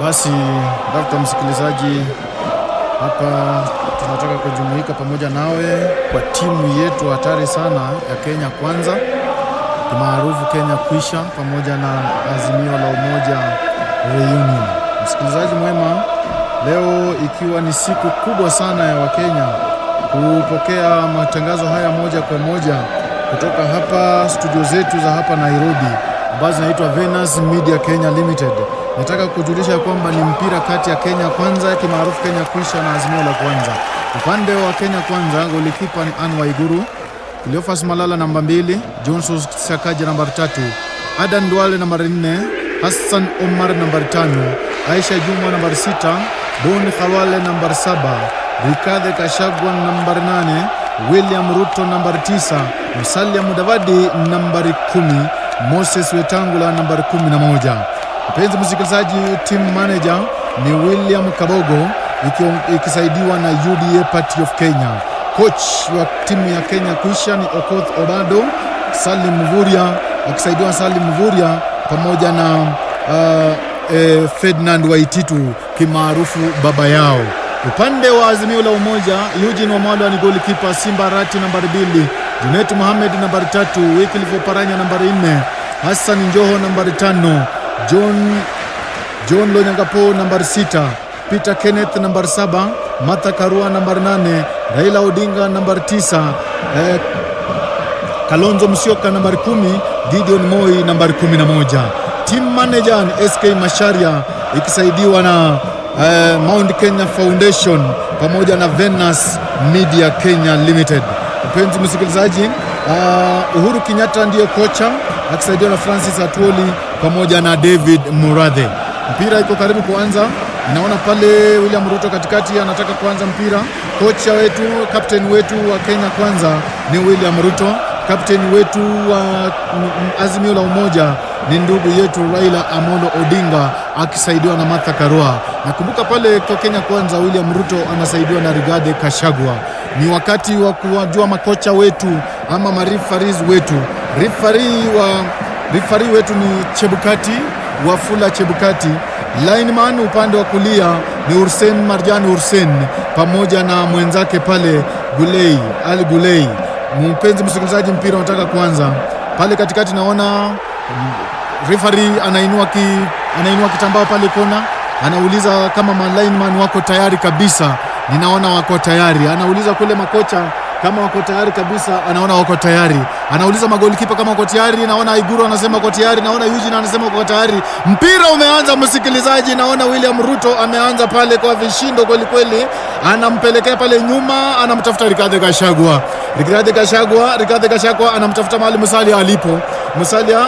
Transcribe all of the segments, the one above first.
Basi dafta msikilizaji, hapa tunataka kujumuika pamoja nawe kwa timu yetu hatari sana ya Kenya Kwanza, maarufu Kenya Kwisha, pamoja na Azimio la Umoja Reunion. Msikilizaji mwema, leo ikiwa ni siku kubwa sana ya Wakenya kupokea matangazo haya moja kwa moja kutoka hapa studio zetu za hapa Nairobi ambazo zinaitwa Venus Media Kenya Limited. Nataka kujulisha kwamba ni mpira kati ya Kenya Kwanza kimaarufu Kenya Kwisha na Azimio la Kwanza. Upande wa Kenya Kwanza, golikipa ni Ann Waiguru, Cleophas Malala namba 2, Johnson Sakaja namba 3, Adan Duale namba 4, Hassan Omar namba 5, Aisha Juma namba 6, Don Khawale namba 7, Rigathi Gachagua namba 8, William Ruto namba 9, Musalia Mudavadi namba 10, Moses Wetangula namba 11. Mpenzi msikilizaji, team manager ni William Kabogo ikisaidiwa na UDA Party of Kenya. Coach wa timu ya Kenya Kwisha ni Okoth Obado, Salim Mvurya akisaidiwa Salim Mvurya pamoja na Ferdinand Waititu kimaarufu baba yao. Upande wa Azimio la Umoja, Eugene Wamalwa ni golikipa, Simba Arati namba 2, Junet Mohamed namba 3, Wycliffe Oparanya namba 4, Hassan Njoho namba 5, John Lonyangapo namba 6, Peter Kenneth namba 7, Martha Karua namba 8, Raila Odinga namba 9, Kalonzo Musyoka namba 10, Gideon Moi namba 11. Team manager ni SK Macharia ikisaidiwa na Mount Kenya Foundation pamoja na Venus Media Kenya Limited. Mpenzi msikilizaji, Uhuru Kenyatta ndiye kocha akisaidiwa na Francis Atwoli pamoja na David Murathe. Mpira iko karibu kuanza. Naona pale William Ruto katikati anataka kuanza mpira. Kocha wetu, captain wetu wa Kenya Kwanza ni William Ruto. Captain wetu wa Azimio la Umoja ni ndugu yetu Raila Amolo Odinga akisaidiwa na Martha Karua. Nakumbuka pale kwa Kenya Kwanza William Ruto anasaidiwa na Rigathi Gachagua. Ni wakati wa kuwajua makocha wetu ama marifariz wetu. Rifari wetu ni Chebukati, Wafula Chebukati. Lineman upande wa kulia ni Hussein Marjan Hussein pamoja na mwenzake pale Ali Gulei. Mpenzi msikilizaji, mpira unataka kuanza. Pale katikati naona referee anainua kitambaa pale kona. Anauliza kama lineman wako tayari kabisa. Ninaona wako tayari. Anauliza kule makocha kama wako tayari kabisa, anaona wako tayari. Anauliza magolikipa kama wako tayari, naona Iguru anasema wako tayari, naona Eugene anasema wako tayari. Mpira umeanza msikilizaji, naona William Ruto ameanza pale kwa vishindo kweli kweli. Anampelekea pale nyuma, anamtafuta Rigathi Gachagua. Rigathi Gachagua anamtafuta mahali Musalia alipo.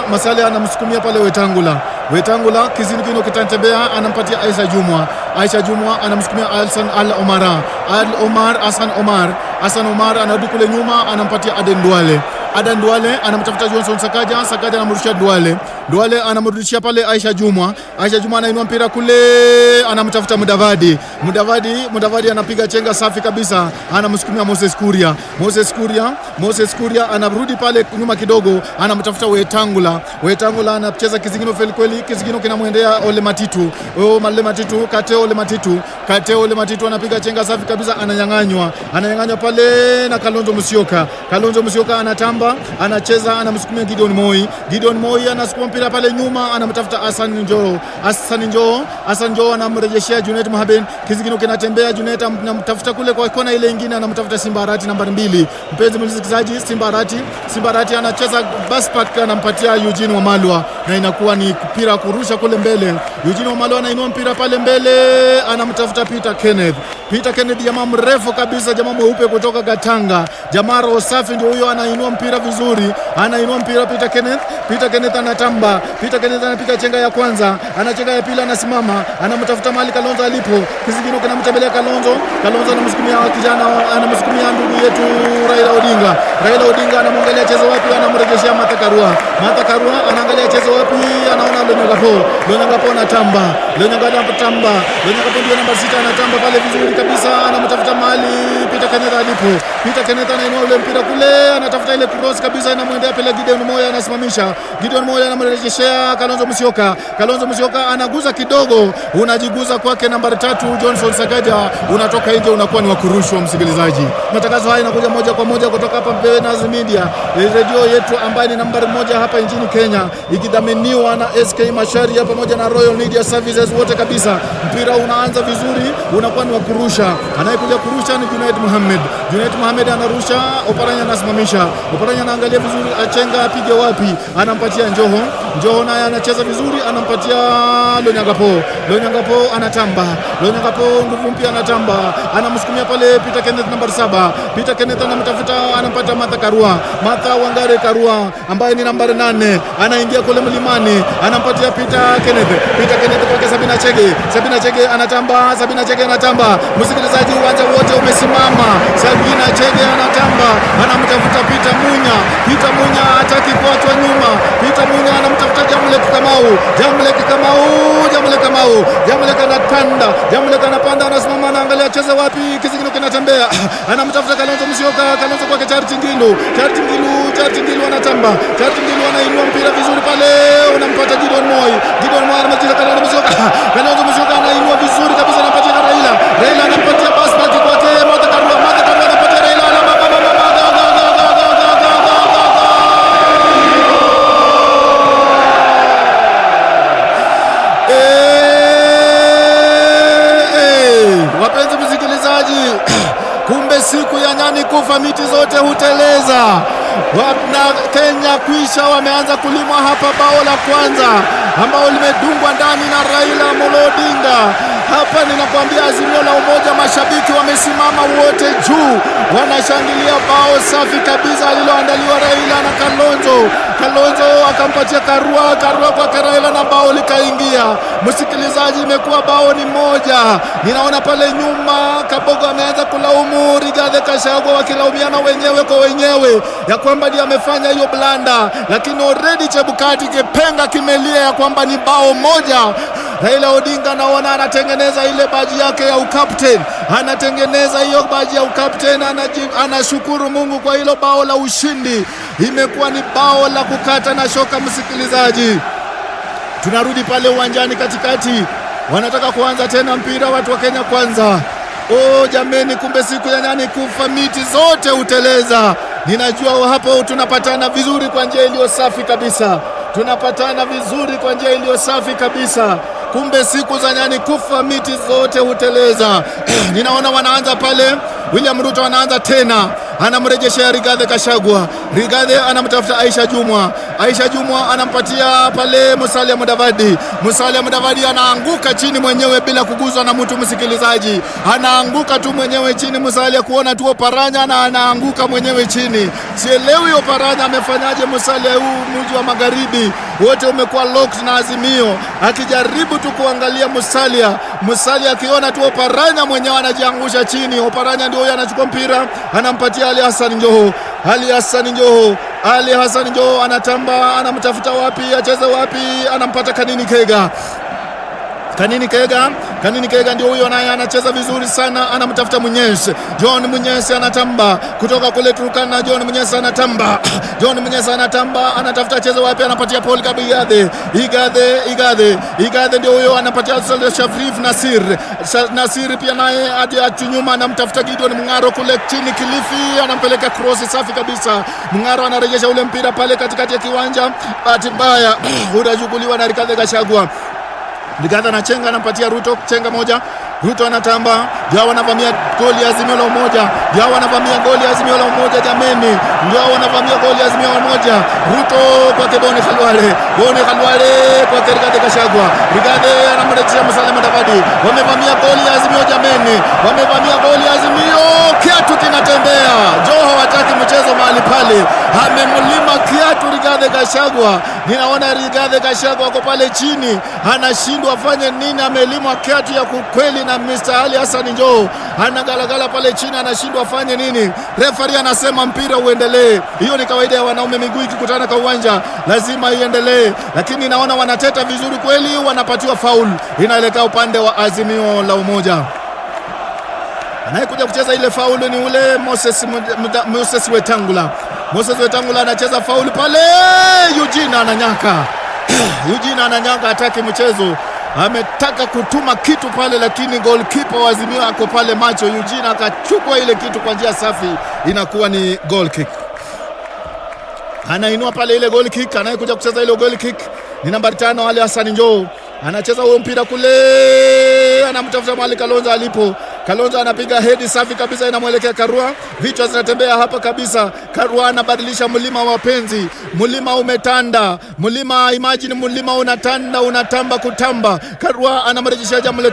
Musalia anamsukumia pale Wetangula kizingino kitantembea, anampatia Aisha Jumwa anamsukumia Hassan Omar anarudi kule nyuma, anampatia Adan Duale anamtafuta Johnson Sakaja anamrudishia Duale anamrudishia pale Aisha Jumwa anainua mpira kule, anamtafuta Mudavadi anapiga chenga safi kabisa, anamsukumia Moses Kuria anarudi pale nyuma kidogo, anamtafuta Wetangula anacheza kizingino kweli, kizingino kinamwendea Ole Matitu. Ole Matitu anapiga chenga safi kabisa, ananyang'anywa pale na Kalonzo Musyoka anatamba, anacheza, anamsukumia Gideon Moi anasukuma mpira pale nyuma, anamtafuta Hassan Njoho anamrejeshia Junet Mohamed, kizingino kinatembea, Junet anamtafuta kule kwa kona ile nyingine, anamtafuta Simba Arati namba 2. Mpenzi msikilizaji, Simba Arati anacheza baspak, anampatia Eugene Wamalwa na inakuwa ni mpira kurusha kule mbele. Eugene Wamalwa anainua mpira pale mbele, anamtafuta Peter Kenneth, jamaa mrefu kabisa, jamaa mweupe kutoka Gatanga, jamaa roho safi, ndio huyo anainua mpira vizuri, Peter Kenneth anatamba, Peter Kenneth anapiga chenga ya kwanza, anachenga ya pili, anasimama, anamtafuta mahali Kalonzo alipo, kizingino kinamtembelea Kalonzo anamsukumia kijana, anamsukumia ndugu yetu Raila Odinga anamwangalia chezo wapi, anamrejeshia Martha Karua anaangalia chezo wapi, anaona Lonyangapo anatamba, Lonyangapo ndio namba 6 anatamba pale vizuri kabisa, anamtafuta mahali Peter Kenneth alipo. Peter Kenneth anainua ule mpira kule, anatafuta ile cross kabisa inamwendea pale Gideon Moyo, anasimamisha. Gideon Moyo anamrejeshea Kalonzo Musyoka. Kalonzo Musyoka anaguza kidogo, unajiguza kwake nambari 3 Johnson Sakaja, unatoka nje, unakuwa ni wa kurushwa. Msikilizaji, matangazo haya yanakuja moja kwa moja kutoka hapa Mbewena's Media, radio yetu ambayo ni nambari 1 hapa nchini Kenya, ikidhaminiwa na SK Macharia pamoja na Royal Media Services wote kabisa. Mpira unaanza vizuri, unakuwa ni wa kurusha. Anayekuja kurusha ni Junaid Mohamed. Junaid Mohamed anarusha, Oparanya anasimamisha. Oparanya anaangalia vizuri, achenga apige wapi, anampatia Njoho. Njoho naye anacheza vizuri, anampatia Lonyangapo. Lonyangapo anatamba. Lonyangapo nguvu mpya anatamba. Anamsukumia pale Peter Kenneth nambari 7. Peter Kenneth anamtafuta, anampata Martha Karua. Martha Wangare Karua ambaye ni nambari 8. Anaingia kule mlimani, anampatia Peter Kenneth. Peter Kenneth kwa Sabina Chege. Sabina Chege anatamba. Sabina Chege anatamba. Msikilizaji, uwanja wote umesimama. Sabina Chege anatamba. Anamtafuta Peter Munya. Peter Munya hataki kuachwa nyuma. Peter Munya anamtafuta Jamlek Kamau. Jamlek Kamau. Jamlek Kamau. Jamlek anatanda. Jamlek anapanda, anasimama, anaangalia cheza wapi, Kizigino kinatembea. Anamtafuta Kalonzo Musyoka. Kalonzo kwake Charity Ngilu. Charity Ngilu. Charity Ngilu anatamba. Charity Ngilu anainua mpira vizuri pale, unampata Gideon Moi. Gideon Moi anamcheza Kalonzo Musyoka. Kalonzo Musyoka anainua vizuri kabisa, anampatia Raila. Raila anampatia basket kwake Martha Karua. Martha Karua anampatia Raila. Wapenzi msikilizaji, kumbe siku ya nyani kufa miti zote huteleza. Wana Kenya kwisha wameanza kulimwa hapa. Bao la kwanza ambao limedungwa ndani na Raila Amolo Odinga. Hapa ninakwambia Azimio la Umoja, mashabiki wamesimama wote juu, wanashangilia bao safi kabisa aliloandaliwa Raila na Kalonzo. Kalonzo akampatia Karua. Karua kwa Raila na bao likaingia. Msikilizaji, imekuwa bao ni moja. Ninaona pale nyuma Kabogo ameanza kulaumu Rigathi Gachagua, wakilaumiana wenyewe kwa wenyewe ya kwamba ndiye amefanya hiyo blanda, lakini already Chebukati kipenga kimelia ya kwamba ni bao moja. Raila Odinga naona anatengeneza ile baji yake ya ukapten, anatengeneza hiyo baji ya ukapten, anashukuru Mungu kwa hilo bao la ushindi. Imekuwa ni bao la kukata na shoka. Msikilizaji, tunarudi pale uwanjani katikati, wanataka kuanza tena mpira watu wa Kenya Kwanza. Jameni, kumbe siku ya nyani kufa miti zote huteleza. Ninajua hapo tunapatana vizuri kwa njia iliyo safi kabisa. Tunapatana vizuri kwa njia iliyo safi kabisa. Kumbe siku za nyani kufa miti zote huteleza. Ninaona wanaanza pale, William Ruto anaanza tena, anamrejeshea Rigathi Gachagua. Rigathi anamtafuta Aisha Jumwa. Aisha Jumwa anampatia pale Musalia Mudavadi. Musalia Mudavadi anaanguka chini mwenyewe bila kuguzwa na mtu. Msikilizaji, anaanguka tu mwenyewe chini Musalia, kuona tu Oparanya na anaanguka mwenyewe chini. Sielewi Oparanya amefanyaje. Musalia, huu mji wa magharibi wote umekuwa locked na Azimio, akijaribu tu kuangalia Musalia akiona tu Oparanya mwenyewe anajiangusha chini. Oparanya ndio huyo anachukua mpira, anampatia Ali Hassan Joho. Ali Hassan Joho anatamba, anamtafuta wapi, acheze wapi, anampata Kanini Kega. Kanini Kega ndio huyo, naye anacheza vizuri sana, anamtafuta Munyesi. John Munyesi anatamba kutoka kule Turkana. John Munyesi anatamba, anatafuta acheze wapi, anapatia Paul Kabigathe. Igathe ndio huyo, anapatia Sharif Nasir pia naye hadi nyuma, anamtafuta Gideon Mungaro kule chini Kilifi, anampeleka cross safi kabisa. Mungaro anarejesha ule mpira pale katikati ya kiwanja, bahati mbaya unachukuliwa na Rigathi Gachagua. Rigathi anachenga, anampatia Ruto chenga moja. Ruto anatamba, Jao wanavamia goli ya Azimio la Umoja. Jameni, ndio wanavamia goli ya Azimio la Umoja. Ruto kwa Boni Khalwale kwa Rigathi Gachagua. Rigathi anamrejea Musalia Mudavadi. Wamevamia goli ya Azimio jameni, kiatu kinatembea. Joho hataki mchezo mahali pale, amemlima kiatu Rigathi Gachagua. Ninaona Rigathi Gachagua kwa pale chini, anashindwa afanye nini, amelimwa kiatu ya kukweli na Mr. Ali Hassan Joho. Anagalagala pale chini, anashindwa afanye nini. Referee anasema mpira uendelee. Hiyo ni kawaida ya wanaume, miguu ikikutana kwa uwanja lazima iendelee, lakini naona wanateta vizuri kweli, wanapatiwa foul, inaelekea upande wa Azimio la Umoja. Anayekuja kucheza ile foul ni ule Moses Wetangula. Moses Wetangula anacheza faulu pale. Eugene ananyaka. Eugene ananyaka, hataki mchezo. Ametaka kutuma kitu pale, lakini goalkeeper wa Azimio ako pale macho. Eugene akachukua ile kitu kwa njia safi, inakuwa ni goal kick. Anainua pale ile goal kick, anayekuja kucheza ile goal kick ni nambari 5 Ali Hassan Njoo. Anacheza huo mpira kule, anamtafuta mahali Kalonzo alipo. Kalonzo anapiga head safi kabisa, inamwelekea Karua. Vichwa zinatembea hapa kabisa. Karua anabadilisha mlima wa penzi. Mlima umetanda. Mlima, imagine mlima unatanda, unatamba kutamba. Karua anamrejeshia Jamle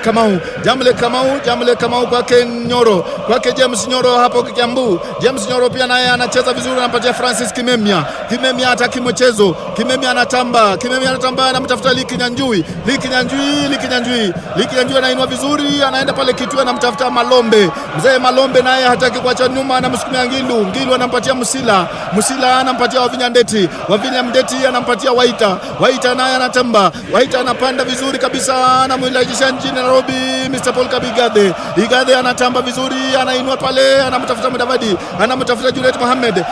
Kamau kwake Nyoro. Kwake James Nyoro hapo Kiambu. James Nyoro pia naye anacheza vizuri, anampatia Francis Kimemia. Kimemia hataki mchezo. Kimemia anatamba, anamtafuta Liki Nyanjui anainua vizuri, anaenda pale kitu, anamtafuta Malombe. Mzee Malombe naye hataki kuacha nyuma, anamsukumia Ngilu anampatia Musila anampatia Wavinya Ndeti anampatia Waita naye anatamba. Waita anapanda vizuri kabisa, anamwilaisha nchini Nairobi. Mr. Paul Igathe anatamba vizuri, anainua pale, anamtafuta Mudavadi, anamtafuta Juliet Mohamed.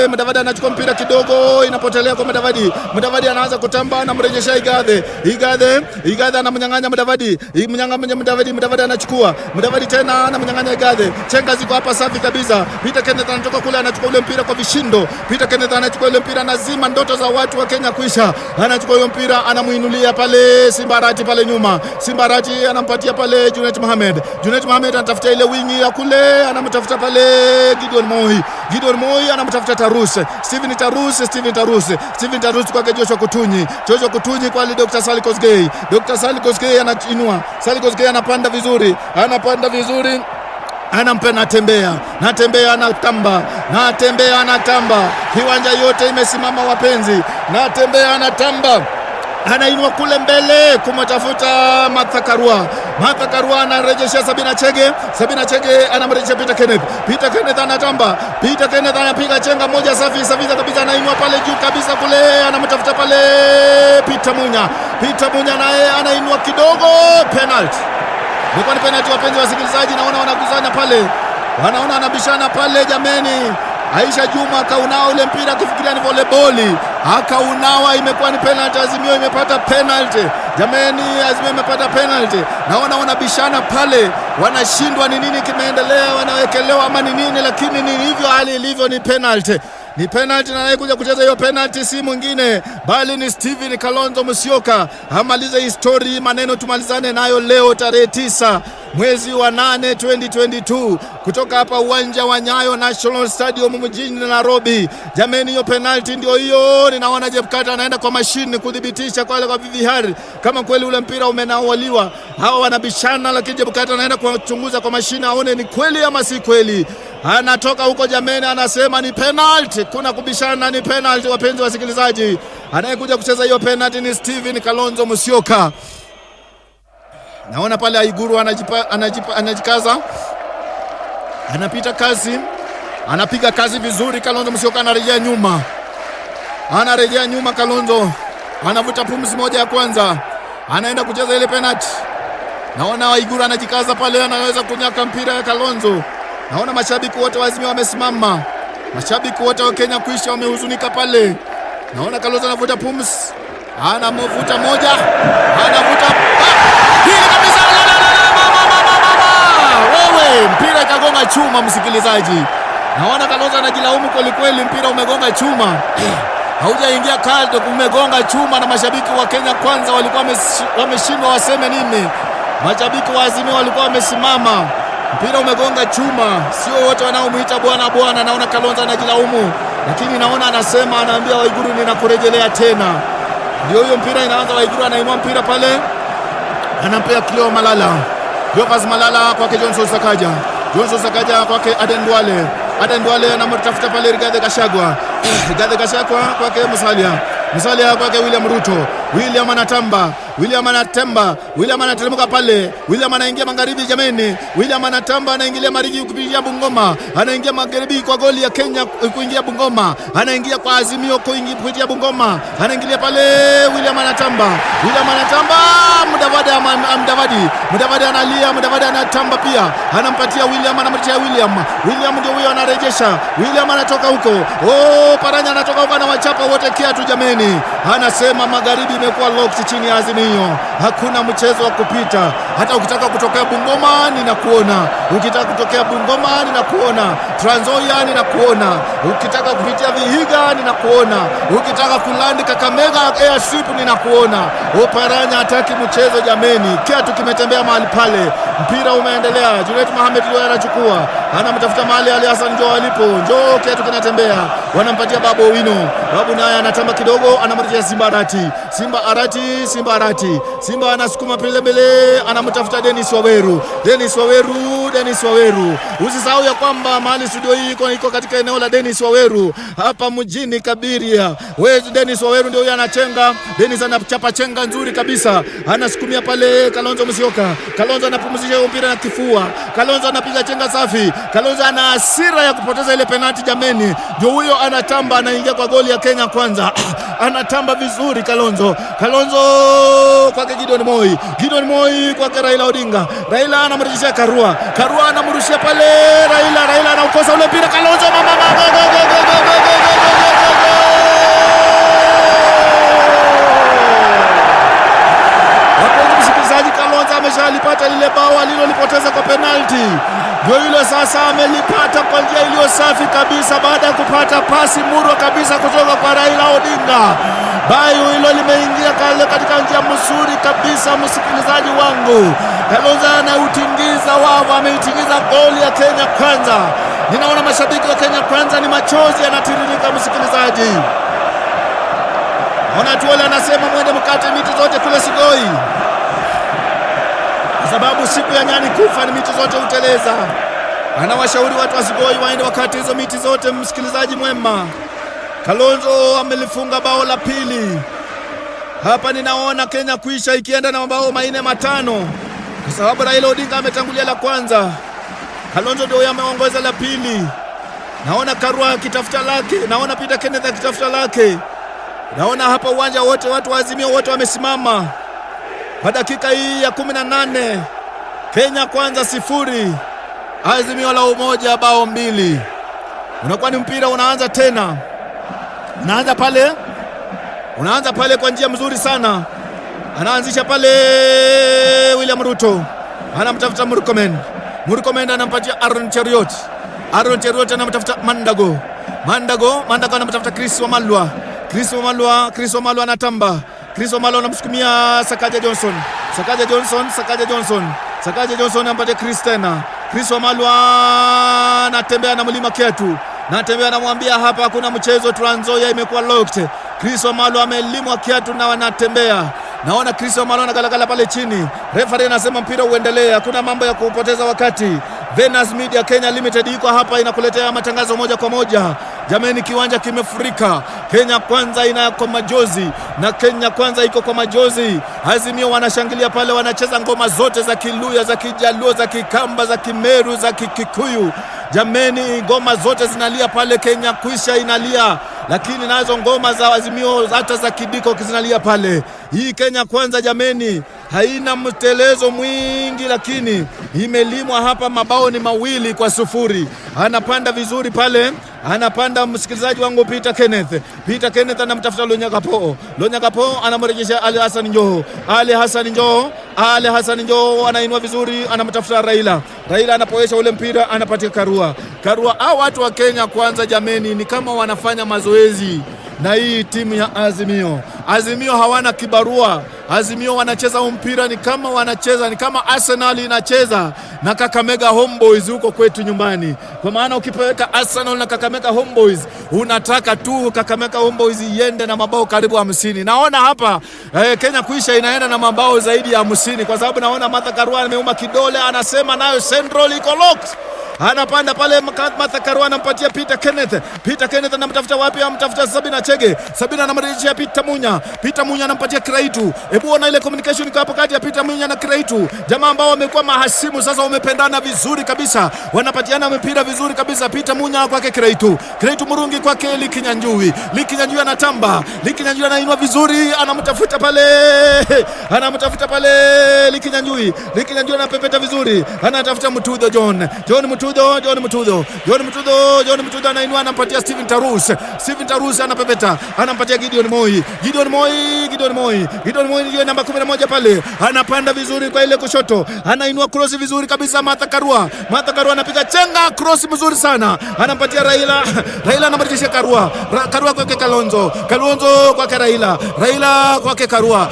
Mudavadi anachukua mpira kidogo, inapotelea kwa Mudavadi anaanza kutamba, anamrejesha Igathe anamnyang'anya Mudavadi. Mudavadi anachukua. Mudavadi tena anamnyang'anya Igathe. Chenga ziko hapa safi kabisa. Peter Kenneth anatoka kule, anachukua ule mpira kwa vishindo. Peter Kenneth anachukua ule mpira, nazima ndoto za watu wa Kenya kuisha. Anachukua ule mpira, anamuinulia pale Simbarati pale nyuma. Simbarati anampatia pale Junet Mohamed anatafuta ile wingi ya kule, anamtafuta pale Gideon Moi anamtafuta Tarus. Steven Tarus kwa Joshua Kutunyi kwa Dr. Sally Kosgei. Dr. Sally Kosgei anainua. Sally Kosgei anapanda vizuri. Natembea anatamba. Kiwanja yote imesimama wapenzi. Anatamba. Anainua kule mbele kumtafuta Martha Karua anarejesha Sabina Chege anamrejesha Peter Kenneth anatamba. Peter Kenneth anapiga chenga moja safi kabisa, anainua pale juu kabisa kule, anamtafuta pale Peter Munya naye anainua kidogo. Penalty. Ni penalty wapenzi wasikilizaji, naona wanaguzana pale. Wanaona anabishana pale jameni. Aisha Juma akaunao ule mpira akifikiria ni volleyball. Akaunawa, imekuwa ni penalty. Azimio imepata penalty. Jameni, Azimio imepata penalty. Naona wanabishana pale. Wanashindwa ni nini kimeendelea, wanawekelewa ama ni nini, lakini ni hivyo hali ilivyo, ni penalty. Ni penalty, na anayekuja kucheza hiyo penalty si mwingine bali ni Steven Kalonzo Musyoka. Amalize history, maneno tumalizane nayo leo tarehe 9 mwezi wa 8 2022 kutoka hapa uwanja wa Nyayo National Stadium mjini Nairobi. Jameni, hiyo penalty ndio hiyo. Ninaona Jebkata anaenda kwa mashine kudhibitisha kwa VAR kama kweli ule mpira umenawaliwa. Hawa wanabishana, lakini Jebkata anaenda kuchunguza kwa mashine aone ni kweli ama si kweli. Anatoka huko jameni, anasema ni penalty. Kuna kubishana, ni penalty wapenzi wasikilizaji. Anayekuja kucheza hiyo penalty ni Steven Kalonzo Musyoka. Naona pale Aiguru anajikaza. Anapita kazi. Anapiga kazi vizuri. Kalonzo Musyoka anarejea nyuma. Kalonzo anavuta pumzi moja ya kwanza. Anaenda kucheza ile penalty. Naona Aiguru anajikaza pale, anaweza kunyaka mpira ya Kalonzo. Naona mashabiki wote wa Azimio wamesimama. Mashabiki wote wa Kenya kuisha wamehuzunika pale. Naona Kalonzo anavuta pumzi. Anavuta moja. Hili kabisa. Wewe, mpira ikagonga chuma msikilizaji. Naona Kalonzo anajilaumu kweli, mpira umegonga chuma. Haujaingia kaldo, umegonga chuma, na mashabiki wa Kenya kwanza walikuwa wameshindwa waseme nini. Mashabiki wa Azimio walikuwa wamesimama. Mpira umegonga chuma, sio wote wanaomuita bwana. Naona Kalonzo anajilaumu, lakini naona anaambia Waiguru ninakurejelea tena. Ndio hiyo mpira inaanza. Waiguru anainua mpira pale, anampea Cleophas Malala kwake Johnson Sakaja kwake Aden Duale anamtafuta pale Rigathi Gachagua kwake Musalia kwake William Ruto. William anateremka pale. William anaingia magharibi jameni. William anatamba, anaingilia Marigi kupitia Bungoma. Anaingia magharibi kwa goli ya Kenya kuingia Bungoma. Anaingia kwa Azimio kuingia Bungoma. Anaingilia pale William anatamba. Mudavadi Mudavadi analia, Mudavadi anatamba pia, anampatia William, anamrejea William ndio huyo anarejesha, William anatoka huko, Paranya anatoka huko, anawachapa wote kiatu jameni. Anasema magharibi imekuwa locked chini ya Azimio, hakuna mchezo wa kupita. Hata ukitaka kutokea Bungoma ninakuona, ukitaka kutokea Bungoma ninakuona, Trans Nzoia ninakuona, ukitaka kupitia Vihiga ninakuona, ukitaka kulandi Kakamega airstrip ninakuona. Paranya hataki mchezo jameni, kiatu kimetembea mahali pale, mpira umeendelea. Juliet Mohamed ndio anachukua, anamtafuta mahali Ali Hassan Joho alipo, Joho kiatu kinatembea, wanampatia Babu Owino, Babu naye anatamba kidogo, anamrejea Simba Arati, Simba anasukuma mbele, anamtafuta Dennis Waweru. Usisahau ya kwamba mahali studio hii iko katika eneo la Dennis Waweru hapa mjini Kabiria. Dennis Waweru ndio anachenga, Dennis anachapa chenga nzuri kabisa, anasukumia pale Kalonzo Musyoka, Kalonzo anapumzisha mpira na kifua, Kalonzo anapiga chenga safi, Kalonzo ana hasira ya kupoteza ile penalti jameni, ndio huyo anatamba, anaingia kwa goli ya Kenya Kwanza. Anatamba vizuri Kalonzo kwake Gideon Moi kwake Raila Odinga, Raila anamrejeshia Karua anamrushia pale Raila anaukosa ule mpira, Kalonzo Kalonzo ameshalipata lile bao alilolipoteza kwa penalti, ndio hilo sasa amelipata kwa njia iliyo safi kabisa, baada ya kupata pasi murwa kabisa kutoka kwa Raila Odinga. Bao hilo limeingia katika njia mzuri kabisa, msikilizaji wangu. Kalonzo anautingiza wavu, ameitingiza goli ya Kenya Kwanza. Ninaona mashabiki wa Kenya Kwanza ni machozi yanatiririka, msikilizaji. Ona Tuole anasema mwende mkate miti zote kule Sigoi, kwa sababu siku ya nyani kufa ni miti zote uteleza. Anawashauri watu wa Sigoi waende wakati hizo miti zote, msikilizaji mwema. Kalonzo amelifunga bao la pili. Hapa ninaona Kenya kuisha ikienda na mabao 4-5, kwa sababu Raila Odinga ametangulia la kwanza. Kalonzo ndio ameongoza la pili. Naona Karua akitafuta lake, naona Peter Kenneth akitafuta lake. Naona hapa uwanja wote watu wa Azimio wote wamesimama. Kwa dakika hii ya 18, Kenya Kwanza 0, Azimio la Umoja bao 2. Unakuwa ni mpira unaanza tena. Unaanza pale kwa njia mzuri sana. Anaanzisha pale William Ruto, anamtafuta Murkomen anampatia Aaron Cheriot anamtafuta Mandago anamtafuta Chris Wamalwa anatamba, Chris Wamalwa anamsukumia Sakaja Johnson anampatia Chris Wamalwa anatembea na Mlima Ketu, anamwambia hapa hakuna mchezo, Trans Nzoia imekuwa locked. Chris Wamalwa amelimwa kiatu na wanatembea. Naona Chris Wamalwa anagalagala pale chini. Referee anasema mpira uendelee, hakuna mambo ya kupoteza wakati. Venus Media Kenya Limited iko hapa inakuletea matangazo moja kwa moja. Jameni, kiwanja kimefurika. Kenya Kwanza ina kwa majozi na Kenya Kwanza iko kwa majozi. Azimio wanashangilia pale, wanacheza ngoma zote za Kiluya, za Kijaluo, za Kikamba, za Kimeru, za Kikuyu. Jameni, ngoma zote zinalia pale, Kenya kuisha inalia, lakini nazo ngoma za Azimio hata za Kidiko zinalia pale. Hii Kenya Kwanza jameni haina mtelezo mwingi, lakini imelimwa hapa, mabao ni 2-0. Anapanda vizuri pale, anapanda msikilizaji wangu Peter Kenneth anamtafuta Lonyakapo anamrejesha Ali Hassan Joho anainua vizuri, anamtafuta Raila anapoesha ule mpira, anapatia Karua. Hao watu wa Kenya Kwanza jameni ni kama wanafanya mazoezi na hii timu ya Azimio hawana kibarua. Azimio wanacheza mpira ni kama Arsenal inacheza na Kakamega Homeboys huko kwetu nyumbani. Kwa maana ukipeleka Arsenal na Kakamega Homeboys, unataka tu Kakamega Homeboys iende na mabao karibu 50. Naona hapa Kenya kuisha inaenda na mabao zaidi ya 50, kwa sababu naona Martha Karua ameuma kidole, anasema nayo Central iko locked. anapanda pale Martha Karua anampatia Peter Kenneth anamtafuta wapi? Amtafuta Sabina Chege. Sabina anamrejeshia Peter Munya anampatia Kiraitu. Hebu ona ile communication hapo kati ya Peter Munya na Kiraitu, jamaa ambao wamekuwa mahasimu sasa, wamependana vizuri kabisa, wanapatiana mpira vizuri kabisa. Peter Munya kwake Kiraitu Murungi kwake Likinyanjui anatamba, Likinyanjui anainua vizuri, anamtafuta pale Likinyanjui anapepeta vizuri, anatafuta Mutudho John Mutudho anainua, anampatia Steven Tarus anapepeta, anampatia Gideon Moi ndio namba 11 pale, anapanda vizuri kwa ile kushoto, anainua cross vizuri kabisa. Martha Karua anapiga chenga, cross mzuri sana, anampatia Raila anamrudishia Karua kwake Kalonzo kwake Raila kwake Karua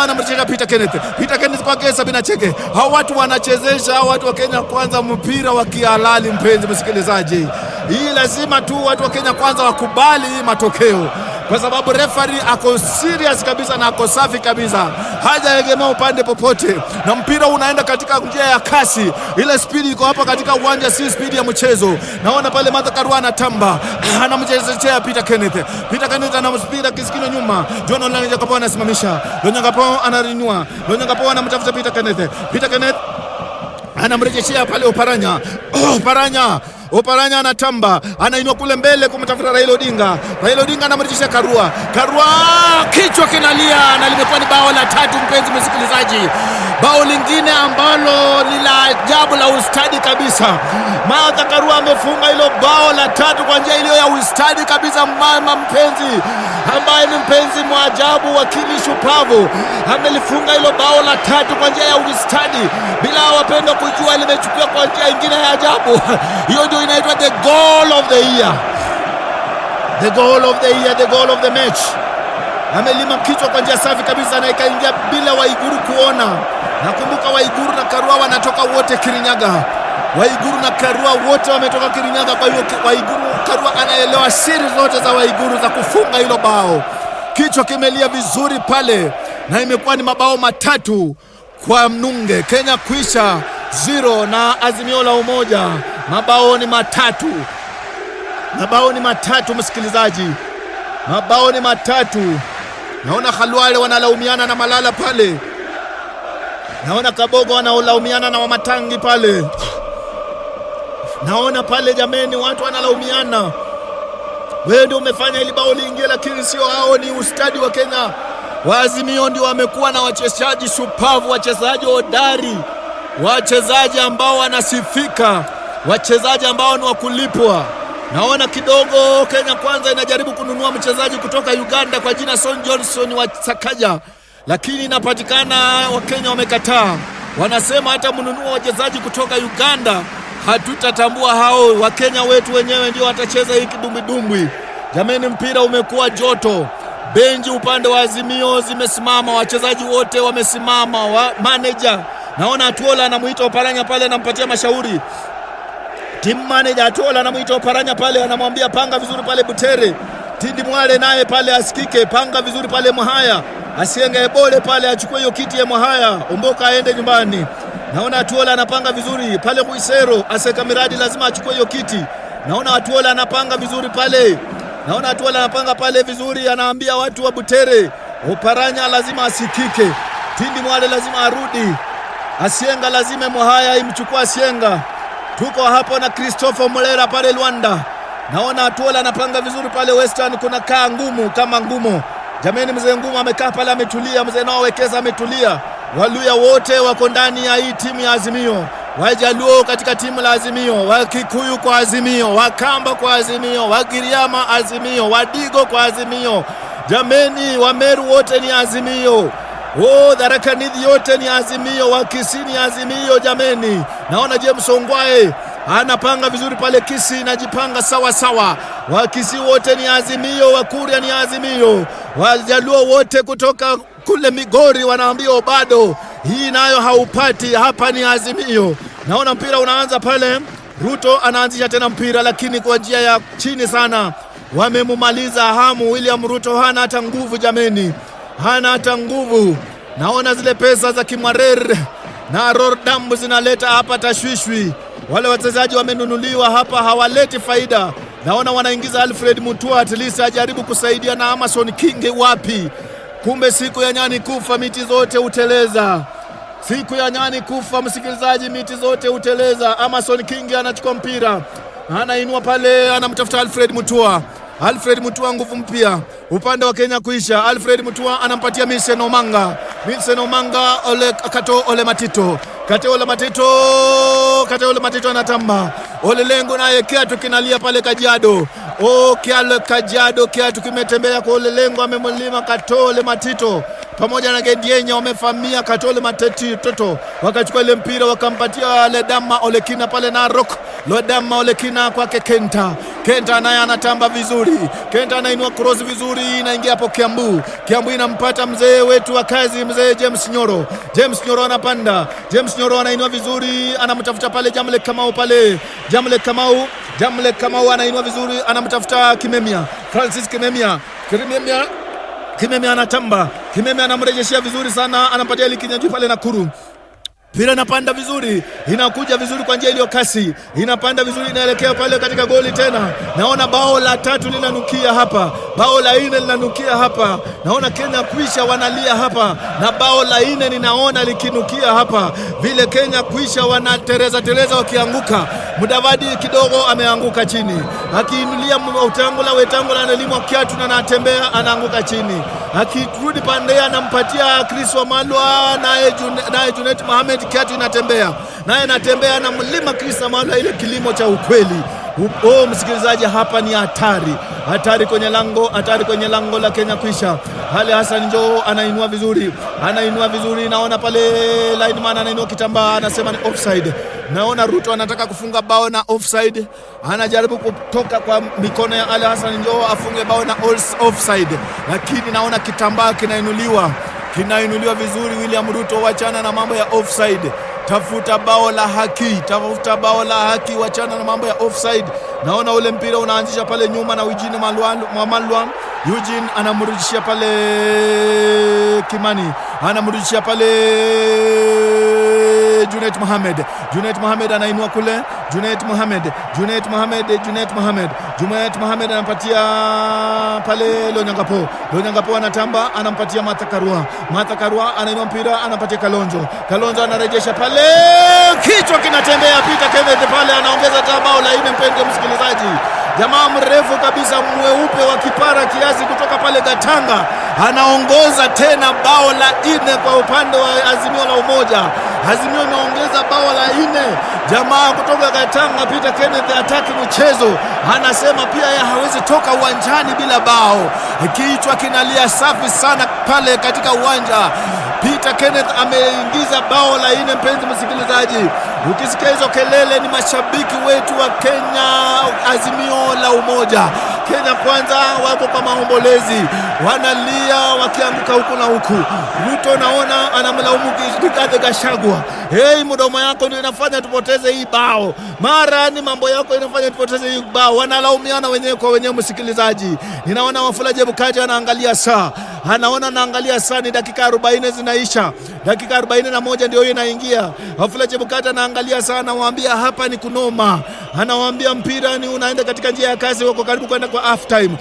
anamrudishia Peter Kenneth kwake Sabina Chege. Hao watu wanachezesha watu wa Kenya Kwanza mpira wa kihalali. Mpenzi msikilizaji, hii lazima tu watu wa Kenya Kwanza wakubali matokeo, kwa sababu referee ako serious kabisa na ako safi kabisa, hajaegemea upande popote, na mpira unaenda katika njia ya kasi. Ile speed iko hapa katika uwanja, si speed ya mchezo. Naona pale Martha Karua anatamba, anamchezea Peter Kenneth anamspira kisikino nyuma. John Lonyangapo anasimamisha, Lonyangapo anarinua, Lonyangapo anamtafuta Peter Kenneth anamrejeshea pale Oparanya anatamba, anainua kule mbele kumtafuta Raila Odinga anamrejeshea Karua kichwa kinalia, na limekuwa ni bao la 3. Mpenzi msikilizaji, bao lingine ambalo ni la ajabu la ustadi kabisa. Martha Karua amefunga hilo bao la 3 kwa njia iliyo ya ustadi kabisa. Mama mpenzi ambaye ni mpenzi mwajabu, wakili shupavu, amelifunga hilo bao la 3 kwa njia ya ustadi, bila wapenda kujua limechukua kwa njia nyingine ya ajabu. Hiyo ndio inaitwa the goal of the year, the goal of the match. Amelima kichwa kwa njia safi kabisa na ikaingia bila Waiguru kuona. Nakumbuka Waiguru na Karua wanatoka wote Kirinyaga. Waiguru na Karua wote wametoka Kirinyaga, kwa hiyo Karua anaelewa siri zote za Waiguru za kufunga hilo bao. Kichwa kimelia vizuri pale, na imekuwa ni mabao 3 kwa mnunge. Kenya kuisha 0 na Azimio la Umoja. Mabao ni 3 msikilizaji, mabao ni 3. Naona Khalwale wanalaumiana na Malala pale, naona Kabogo wanalaumiana na Wamatangi pale, naona pale jameni, watu wanalaumiana. Wewe ndio umefanya ili bao liingie, lakini sio hao. Ni ustadi wa Kenya. Waazimio ndio wamekuwa na wachezaji shupavu, wachezaji hodari, wachezaji ambao wanasifika, wachezaji ambao ni wakulipwa. Naona kidogo Kenya Kwanza inajaribu kununua mchezaji kutoka Uganda kwa jina Son Johnson wa Sakaja, lakini inapatikana Wakenya wamekataa. Wanasema hata mnunua wachezaji kutoka Uganda hatutatambua, hao Wakenya wetu wenyewe ndio watacheza hiki dumbidumbwi. Jameni, mpira umekuwa joto. Benji upande wa Azimio zimesimama, wachezaji wote wamesimama, manager naona Atuola anamuita Oparanya pale, anampatia mashauri. Team manager Atuola anamuita Oparanya pale, anamwambia panga vizuri pale Butere. Tindi Mwale naye pale asikike, panga vizuri pale Mwahaya. Asienge Ebole pale achukue hiyo kiti ya Mwahaya, Omboka aende nyumbani. Naona Atuola anapanga vizuri pale Kuisero, Aseka Miradi lazima achukue hiyo kiti. Naona Atuola anapanga vizuri pale. Naona Atuola anapanga pale vizuri, anaambia watu wa Butere, Oparanya lazima asikike. Tindi Mwale lazima arudi. Asienga lazima Mwahaya imchukua Asienga. Tuko hapo na Christopher Molera pale Luanda. Naona Atuola anapanga vizuri pale Western, kuna kaa ngumu kama ngumu. Jameni, mzee ngumu amekaa pale ametulia, mzee nao wekeza ametulia. Waluya wote wako ndani ya hii timu ya Azimio. Wajaluo katika timu la Azimio, Wakikuyu kwa Azimio, Wakamba kwa Azimio, Wagiriama Azimio, Wadigo kwa Azimio. Jameni, Wameru wote ni Azimio. Tharaka Nithi yote ni Azimio, Wakisini Azimio jameni. Naona James Ongwae anapanga vizuri pale Kisii, inajipanga sawa sawa. Wakisii wote ni Azimio, Wakuria ni Azimio. Wajaluo wote kutoka kule Migori wanaambia bado hii nayo haupati, hapa ni Azimio. Naona mpira unaanza pale, Ruto anaanzisha tena mpira lakini kwa njia ya chini sana. Wamemumaliza hamu, William Ruto hana hata nguvu jameni, hana hata nguvu. Naona zile pesa za Kimwarer na Rordam zinaleta hapa tashwishwi. wale wachezaji wamenunuliwa hapa hawaleti faida. Naona wanaingiza Alfred Mutua at least ajaribu kusaidia na Amason Kingi wapi. Kumbe siku ya nyani kufa miti zote uteleza. Siku ya nyani kufa msikilizaji, miti zote uteleza. Amason Kingi anachukua mpira, anainua pale, anamtafuta Alfred Mutua. Alfred Mutua nguvu mpya upande wa Kenya kuisha. Alfred Mutua anampatia Milsen Omanga. Milsen Omanga Ole Matito. Ole Matito anatamba. Ole Lengo naye Kiatu kinalia pale Kajiado. Kajiado Kiatu kimetembea kwa Ole Lengo, amemlima Ole Matito pamoja na Gedienya wamefamia Ole Matito, wakachukua ile mpira wakampatia Ledama Olekina pale na Rock. Ledama Olekina kwake Kenta naye anatamba vizuri. Kenta anainua cross vizuri, inaingia hapo Kiambu inampata mzee wetu wa kazi, mzee James Nyoro. James Nyoro anapanda. James Nyoro anainua vizuri, anamtafuta pale Jamle Kamau pale. Jamle Kamau anainua vizuri, anamtafuta Kimemia. Francis Kimemia anatamba. Kimemia anamrejeshia vizuri sana, anampatia Likinyanjui pale Nakuru. Pira inapanda vizuri, inakuja vizuri kwa njia iliyo kasi, inapanda vizuri, inaelekea pale katika goli tena. Naona bao la 3 linanukia hapa, bao la 4 linanukia hapa. Naona Kenya kuisha wanalia hapa, na bao la 4 ninaona likinukia hapa. Vile Kenya kuisha wanatereza wakianguka. Mudavadi kidogo ameanguka chini, akiinulia Wetangula analimwa Kiatu na anatembea, anaanguka chini. Akirudi pande anampatia Chris Wamalwa, naye Junet Mohamed. Kiatu inatembea naye anatembea na mlima Chris Wamalwa, ile kilimo cha ukweli. Msikilizaji, hapa ni hatari kwenye lango la Kenya kuisha. Ale Hassan Joho anainua vizuri, naona pale lineman anainua kitambaa, anasema ni offside. Naona Ruto anataka kufunga bao na offside, anajaribu kutoka kwa mikono ya Ale Hassan Joho afunge bao na offside, lakini naona kitambaa kinainuliwa vizuri. William Ruto, wachana na mambo ya offside, tafuta bao la haki, wachana na mambo ya offside. Naona ule mpira unaanzisha pale nyuma na Eugene Malwan. Eugene anamrudishia pale Kimani, anamrudishia pale Junet Mohamed anainua kule. Junet Mohamed anapatia pale Lonyangapo anatamba, anampatia Martha Karua anainua mpira, anapatia Kalonzo anarejesha pale, kichwa kinatembea. Peter Kenneth pale anaongeza bao la 4. Mpende msikilizaji, jamaa mrefu kabisa mweupe wa kipara kiasi kutoka pale Gatanga anaongoza tena bao la 4 kwa upande wa Azimio la Umoja. Azimio inaongeza bao la 4. Jamaa kutoka Gatanga Peter Kenneth hataki mchezo, anasema pia yeye hawezi toka uwanjani bila bao. Kichwa kinalia safi sana pale katika uwanja. Peter Kenneth ameingiza bao la 4. Mpenzi msikilizaji, ukisikia hizo kelele ni mashabiki wetu wa Kenya Azimio la Umoja. Kenya Kwanza wako kwa maombolezi, wanalia wakianguka huku na huku. Ruto naona anamlaumu Rigathi Gachagua. Mdomo yako ndio inafanya tupoteze hii bao. Mara ni mambo yako inafanya tupoteze hii bao. Wanalaumiana wenyewe kwa wenyewe msikilizaji. Ninaona Wafula Chebukati anaangalia saa. Anaangalia saa, ni dakika 40 zinaisha. Dakika 41 ndio hiyo inaingia. Wafula Chebukati anaangalia saa, anawaambia hapa ni kunoma. Anawaambia mpira ni unaenda katika njia ya kasi, wako karibu kwenda kwa half time.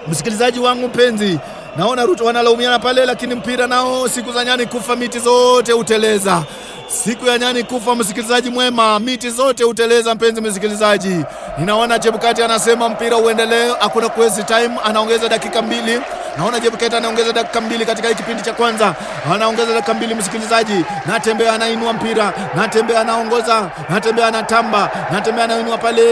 Msikilizaji wangu mpenzi, naona Ruto wanalaumiana pale, lakini mpira nao siku za nyani kufa miti zote uteleza. Siku ya nyani kufa msikilizaji mwema, miti zote uteleza. Mpenzi msikilizaji, ninaona Chebukati anasema mpira uendelee, hakuna kuwaste time, anaongeza dakika 2. Naona Chebukati anaongeza dakika 2 katika kipindi cha kwanza. Anaongeza dakika 2 msikilizaji. Natembea anainua mpira, Natembea anaongoza, Natembea anatamba, Natembea anainua pale,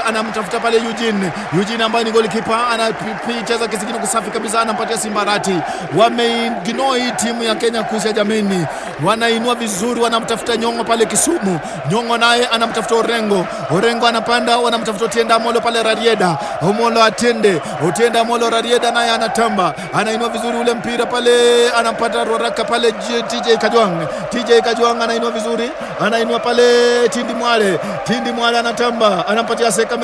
anamtafuta pale Eugene ambaye ni goalkeeper, anacheza kisigino kusafi kabisa, anampatia Simbarati. Wameignore timu ya Kenya kuisha jameni. Wanainua vizuri, wanamtafuta Nyongo pale Kisumu. Nyongo naye anamtafuta Orengo anapanda, wanamtafuta Otienda Amolo pale Rarieda. Amolo Otienda Amolo Rarieda naye anatamba. anatamba, anainua vizuri ule mpira pale, anampata Roraka pale TJ Kajwang anainua vizuri, anainua pale Tindi Mwale anatamba, anampatia Aseka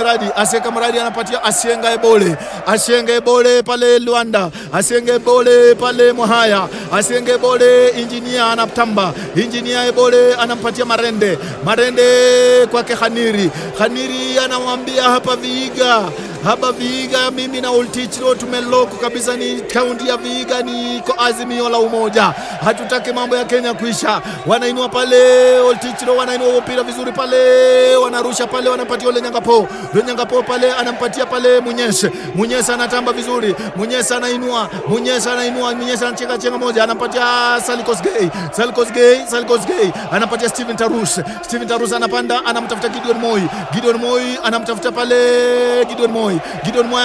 Miradi anapatia Asienga Ebole pale Luanda, Asienga Ebole pale Mohaya, Asienga Ebole Engineer anatamba, Engineer Ebole anampatia Marende kwake Khaniri anamwambia hapa Vihiga mimi na Oltichiro tumeloko kabisa, ni kaunti ya Vihiga, ni kwa azimio la umoja, hatutaki mambo ya Kenya kuisha. Wanainua pale Oltichiro, wanainua mpira vizuri pale, wanarusha pale, wanampatia Ole Nyangapo pale, anampatia pale Munyesa anatamba vizuri, Munyesa anainua, Munyesa anacheka chenga moja, anampatia Salikos Gay anampatia Steven Tarus anapanda, anamtafuta Gideon Moi anamtafuta pale Gideon Moi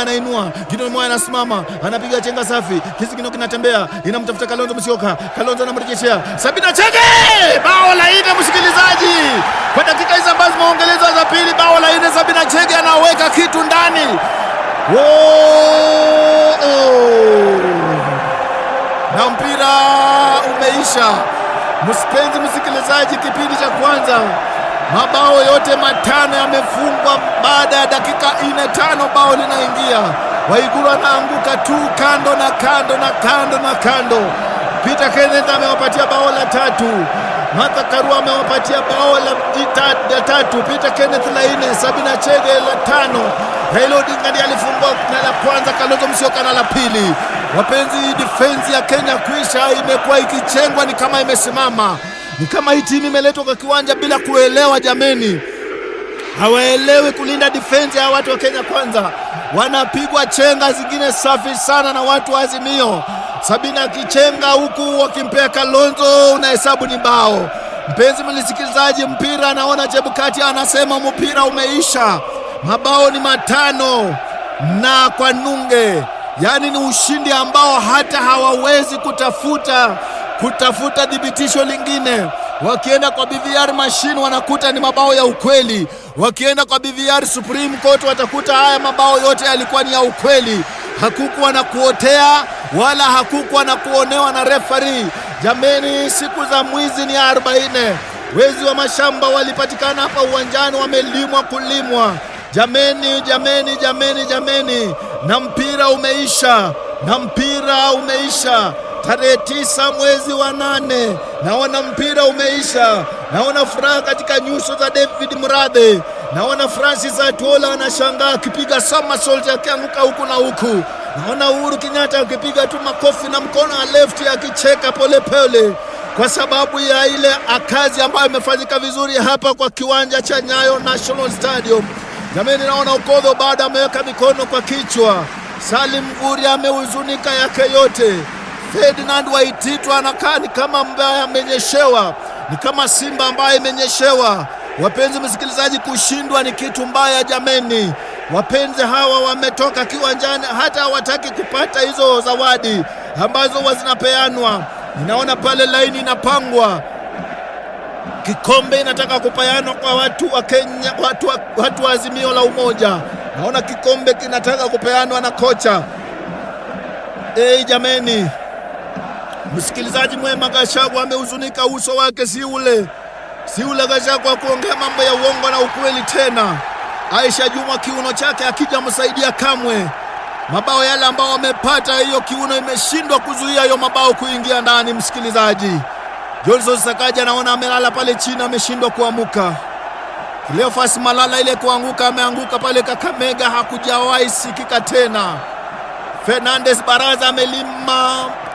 anainua, Gideon Moi anasimama, anapiga chenga safi, kisigino kinatembea, inamtafuta Kalonzo Musyoka, Kalonzo anamrejeshea Sabina Chege, bao la 4 msikilizaji, kwa dakika hizo ambazo zimeongezwa za pili, bao la 4, Sabina Chege anaweka kitu ndani. Na mpira umeisha. Mpenzi msikilizaji, kipindi cha kwanza mabao yote 5 yamefungwa. Baada ya dakika 4 bao linaingia, Waiguru anaanguka tu kando. Peter Kenneth amewapatia bao la 3, Martha Karua amewapatia bao la 3, Peter Kenneth la 4, Sabina Chege la 5, Raila Odinga ndiye alifungwa na la kwanza, Kalonzo Musyoka na la pili. Wapenzi, defense ya Kenya kuisha imekuwa ikichengwa, ni kama imesimama, ni kama hii timu imeletwa kwa kiwanja bila kuelewa. Jameni, hawaelewi kulinda defense ya watu wa Kenya Kwanza. Wanapigwa chenga zingine safi sana na watu wa Azimio. Sabina kichenga huku wakimpea Kalonzo, unahesabu ni bao. Mpenzi msikilizaji, mpira anaona Chebukati anasema mpira umeisha, mabao ni 5 na kwa nunge. Yani ni ushindi ambao hata hawawezi kutafuta dhibitisho lingine. Wakienda kwa BVR machine wanakuta ni mabao ya ukweli, wakienda kwa BVR Supreme Court watakuta haya mabao yote yalikuwa ni ya ukweli. Hakukuwa na kuotea wala hakukuwa na kuonewa na referee. Jameni, siku za mwizi ni 40. Wezi wa mashamba walipatikana hapa uwanjani, wamelimwa kulimwa. Jameni, na mpira umeisha. Tarehe 9 mwezi wa 8, naona mpira umeisha. Naona furaha katika nyuso za David Murathe. Naona Francis Atola anashangaa akipiga somersault akianguka huku na huku. Naona Uhuru Kenyatta akipiga tu makofi na mkono wa left akicheka pole kwa sababu ya ile akazi ambayo imefanyika vizuri hapa kwa kiwanja cha Nyayo National Stadium. Jameni, naona Okodho baada ameweka mikono kwa kichwa. Salim Mvurya amehuzunika yake yote. Ferdinand Waititu anakaa ni kama mbaya amenyeshewa, ni kama simba ambaye imenyeshewa. Wapenzi msikilizaji, kushindwa ni kitu mbaya jameni. Wapenzi hawa wametoka kiwanjani, hata hawataki kupata hizo zawadi ambazo zinapeanwa. Ninaona pale laini inapangwa, kikombe inataka kupeanwa kwa watu wa Kenya, watu wa Azimio la Umoja. Naona kikombe kinataka kupeanwa na kocha. Jameni, msikilizaji mwema, Gachagua amehuzunika, uso wake si ule Gachagua kuongea mambo ya uongo na ukweli tena. Aisha Juma kiuno chake akija msaidia kamwe. Mabao yale ambao wamepata, hiyo kiuno imeshindwa kuzuia hiyo mabao kuingia ndani. Msikilizaji, Johnson Sakaja naona amelala pale chini, ameshindwa kuamuka. Cleophas Malala ile kuanguka, ameanguka pale Kakamega, hakujawahi sikika tena. Fernandez Baraza amelima